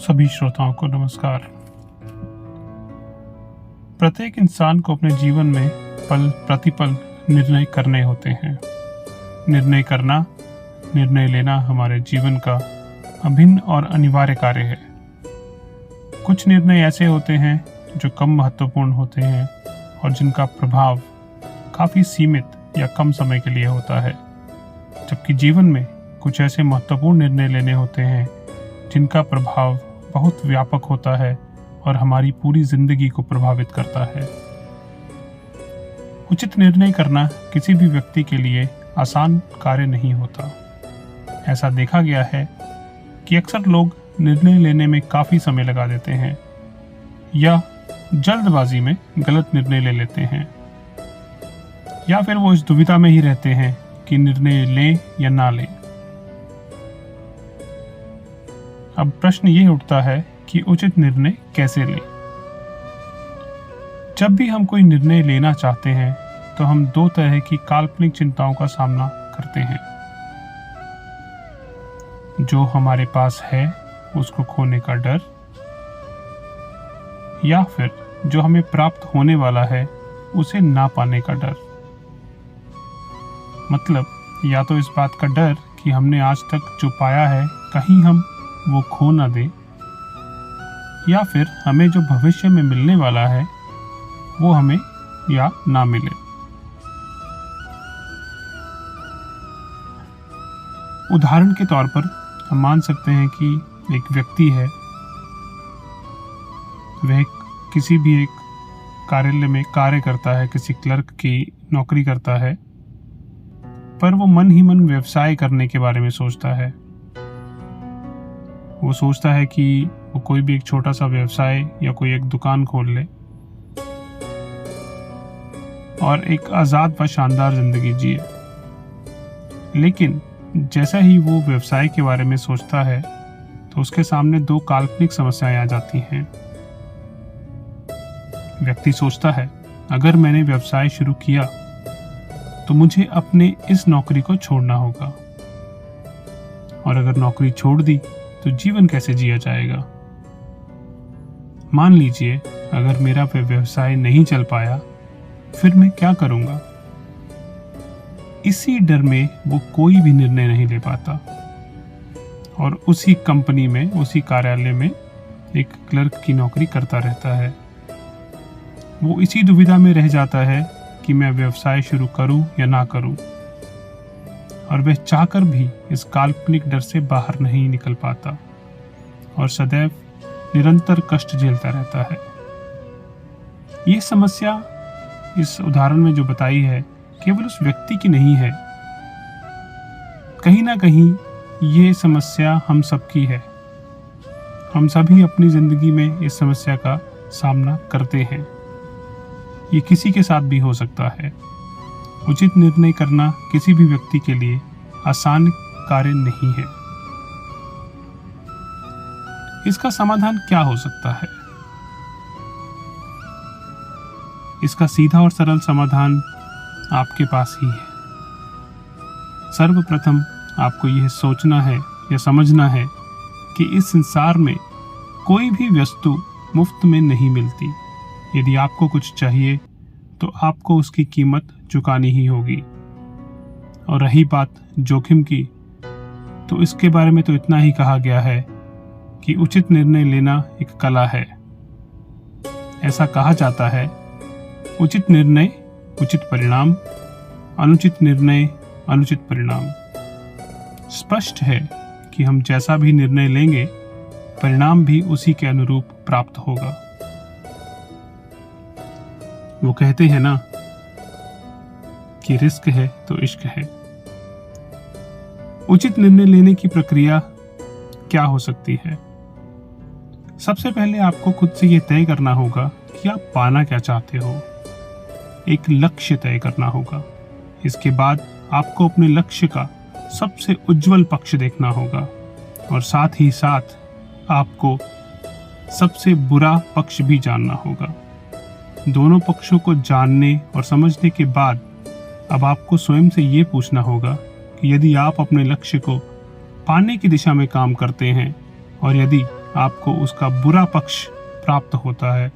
सभी श्रोताओं को नमस्कार। प्रत्येक इंसान को अपने जीवन में पल प्रतिपल निर्णय करने होते हैं। निर्णय लेना हमारे जीवन का अभिन्न और अनिवार्य कार्य है। कुछ निर्णय ऐसे होते हैं जो कम महत्वपूर्ण होते हैं और जिनका प्रभाव काफी सीमित या कम समय के लिए होता है, जबकि जीवन में कुछ ऐसे महत्वपूर्ण निर्णय लेने होते हैं जिनका प्रभाव बहुत व्यापक होता है और हमारी पूरी जिंदगी को प्रभावित करता है। उचित निर्णय करना किसी भी व्यक्ति के लिए आसान कार्य नहीं होता। ऐसा देखा गया है कि अक्सर लोग निर्णय लेने में काफी समय लगा देते हैं या जल्दबाजी में गलत निर्णय ले लेते हैं, या फिर वो इस दुविधा में ही रहते हैं कि निर्णय लें या ना लें। अब प्रश्न ये उठता है कि उचित निर्णय कैसे लें। जब भी हम कोई निर्णय लेना चाहते हैं तो हम दो तरह की काल्पनिक चिंताओं का सामना करते हैं। जो हमारे पास है उसको खोने का डर, या फिर जो हमें प्राप्त होने वाला है उसे ना पाने का डर। मतलब या तो इस बात का डर कि हमने आज तक जो पाया है कहीं हम वो खो ना दे, या फिर हमें जो भविष्य में मिलने वाला है वो हमें या ना मिले। उदाहरण के तौर पर हम मान सकते हैं कि एक व्यक्ति है, वह किसी भी एक कार्यालय में कार्य करता है, किसी क्लर्क की नौकरी करता है, पर वो मन ही मन व्यवसाय करने के बारे में सोचता है। वो सोचता है कि वो कोई भी एक छोटा सा व्यवसाय या कोई एक दुकान खोल ले और एक आज़ाद व शानदार जिंदगी जिए। लेकिन जैसा ही वो व्यवसाय के बारे में सोचता है तो उसके सामने दो काल्पनिक समस्याएं आ जाती हैं। व्यक्ति सोचता है, अगर मैंने व्यवसाय शुरू किया तो मुझे अपने इस नौकरी को छोड़ना होगा, और अगर नौकरी छोड़ दी तो जीवन कैसे जिया जाएगा। मान लीजिए अगर मेरा व्यवसाय नहीं चल पाया, फिर मैं क्या करूंगा। इसी डर में वो कोई भी निर्णय नहीं ले पाता और उसी कंपनी में, उसी कार्यालय में एक क्लर्क की नौकरी करता रहता है। वो इसी दुविधा में रह जाता है कि मैं व्यवसाय शुरू करूं या ना करूं, और वह चाहकर भी इस काल्पनिक डर से बाहर नहीं निकल पाता और सदैव निरंतर कष्ट झेलता रहता है। ये समस्या इस उदाहरण में जो बताई है केवल उस व्यक्ति की नहीं है, कहीं ना कहीं ये समस्या हम सबकी है। हम सभी अपनी जिंदगी में इस समस्या का सामना करते हैं। ये किसी के साथ भी हो सकता है। उचित निर्णय करना किसी भी व्यक्ति के लिए आसान कार्य नहीं है। इसका समाधान क्या हो सकता है? इसका सीधा और सरल समाधान आपके पास ही है। सर्वप्रथम आपको यह सोचना है या समझना है कि इस संसार में कोई भी वस्तु मुफ्त में नहीं मिलती। यदि आपको कुछ चाहिए तो आपको उसकी कीमत चुकानी ही होगी। और रही बात जोखिम की, तो इसके बारे में तो इतना ही कहा गया है कि उचित निर्णय लेना एक कला है। ऐसा कहा जाता है, उचित निर्णय उचित परिणाम, अनुचित निर्णय अनुचित परिणाम। स्पष्ट है कि हम जैसा भी निर्णय लेंगे परिणाम भी उसी के अनुरूप प्राप्त होगा। वो कहते हैं ना कि रिस्क है तो इश्क है। उचित निर्णय लेने की प्रक्रिया क्या हो सकती है? सबसे पहले आपको खुद से यह तय करना होगा कि आप पाना क्या चाहते हो। एक लक्ष्य तय करना होगा। इसके बाद आपको अपने लक्ष्य का सबसे उज्जवल पक्ष देखना होगा, और साथ ही साथ आपको सबसे बुरा पक्ष भी जानना होगा। दोनों पक्षों को जानने और समझने के बाद अब आपको स्वयं से ये पूछना होगा कि यदि आप अपने लक्ष्य को पाने की दिशा में काम करते हैं और यदि आपको उसका बुरा पक्ष प्राप्त होता है,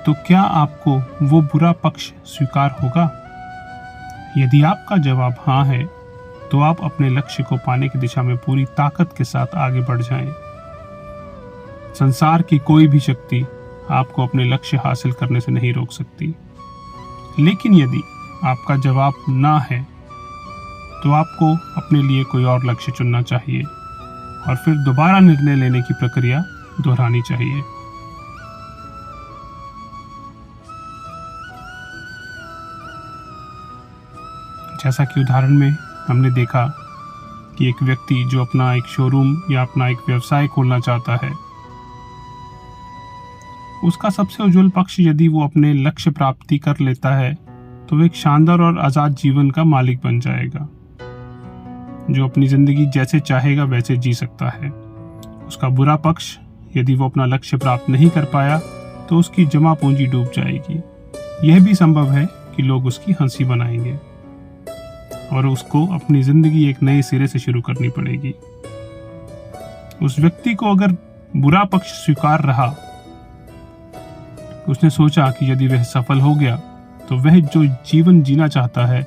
तो क्या आपको वो बुरा पक्ष स्वीकार होगा? यदि आपका जवाब हाँ है, तो आप अपने लक्ष्य को पाने की दिशा में पूरी ताकत के साथ आगे बढ़ जाएं। संसार की कोई भी शक्ति आपको अपने लक्ष्य हासिल करने से नहीं रोक सकती। लेकिन यदि आपका जवाब ना है, तो आपको अपने लिए कोई और लक्ष्य चुनना चाहिए और फिर दोबारा निर्णय लेने की प्रक्रिया दोहरानी चाहिए। जैसा कि उदाहरण में हमने देखा कि एक व्यक्ति जो अपना एक शोरूम या अपना एक व्यवसाय खोलना चाहता है, उसका सबसे उज्जवल पक्ष यदि वो अपने लक्ष्य प्राप्ति कर लेता है, तो वो एक शानदार और आजाद जीवन का मालिक बन जाएगा, जो अपनी जिंदगी जैसे चाहेगा वैसे जी सकता है। उसका बुरा पक्ष, यदि वो अपना लक्ष्य प्राप्त नहीं कर पाया, तो उसकी जमा पूंजी डूब जाएगी। यह भी संभव है कि लोग उसकी हंसी बनाएंगे और उसको अपनी जिंदगी एक नए सिरे से शुरू करनी पड़ेगी। उस व्यक्ति को अगर बुरा पक्ष स्वीकार रहा, उसने सोचा कि यदि वह सफल हो गया तो वह जो जीवन जीना चाहता है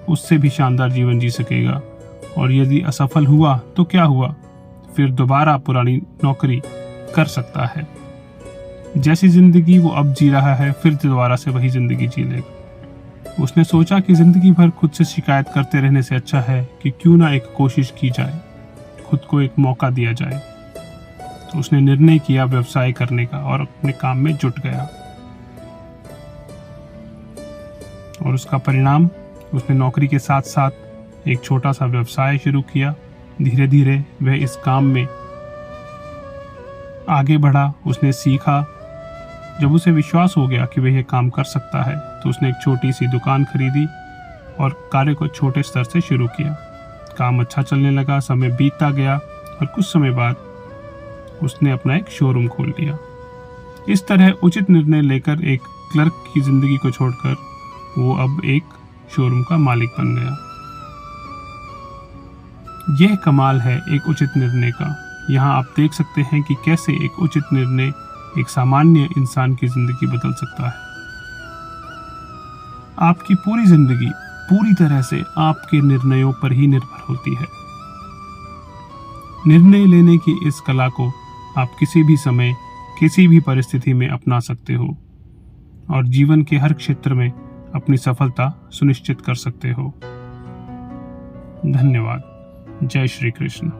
उससे भी शानदार जीवन जी सकेगा, और यदि असफल हुआ तो क्या हुआ, फिर दोबारा पुरानी नौकरी कर सकता है। जैसी जिंदगी वो अब जी रहा है, फिर दोबारा से वही जिंदगी जी लेगा। उसने सोचा कि जिंदगी भर खुद से शिकायत करते रहने से अच्छा है कि क्यों ना एक कोशिश की जाए, खुद को एक मौका दिया जाए। तो उसने निर्णय किया व्यवसाय करने का और अपने काम में जुट गया, और उसका परिणाम, उसने नौकरी के साथ साथ एक छोटा सा व्यवसाय शुरू किया। धीरे धीरे वह इस काम में आगे बढ़ा, उसने सीखा। जब उसे विश्वास हो गया कि वह यह काम कर सकता है, तो उसने एक छोटी सी दुकान खरीदी और कार्य को छोटे स्तर से शुरू किया। काम अच्छा चलने लगा, समय बीतता गया और कुछ समय बाद उसने अपना एक शोरूम खोल लिया। इस तरह उचित निर्णय लेकर एक क्लर्क की जिंदगी को छोड़कर वो अब एक शोरूम का मालिक बन गया। यह कमाल है एक उचित निर्णय का। यहाँ आप देख सकते हैं कि कैसे एक उचित निर्णय एक सामान्य इंसान की जिंदगी बदल सकता है। आपकी पूरी जिंदगी पूरी तरह से आपके निर्णयों पर ही निर्भर होती है। निर्णय लेने की इस कला को आप किसी भी समय, किसी भी परिस्थिति में अपना सकते हो और जीवन के हर क्षेत्र में अपनी सफलता सुनिश्चित कर सकते हो। धन्यवाद। जय श्री कृष्ण।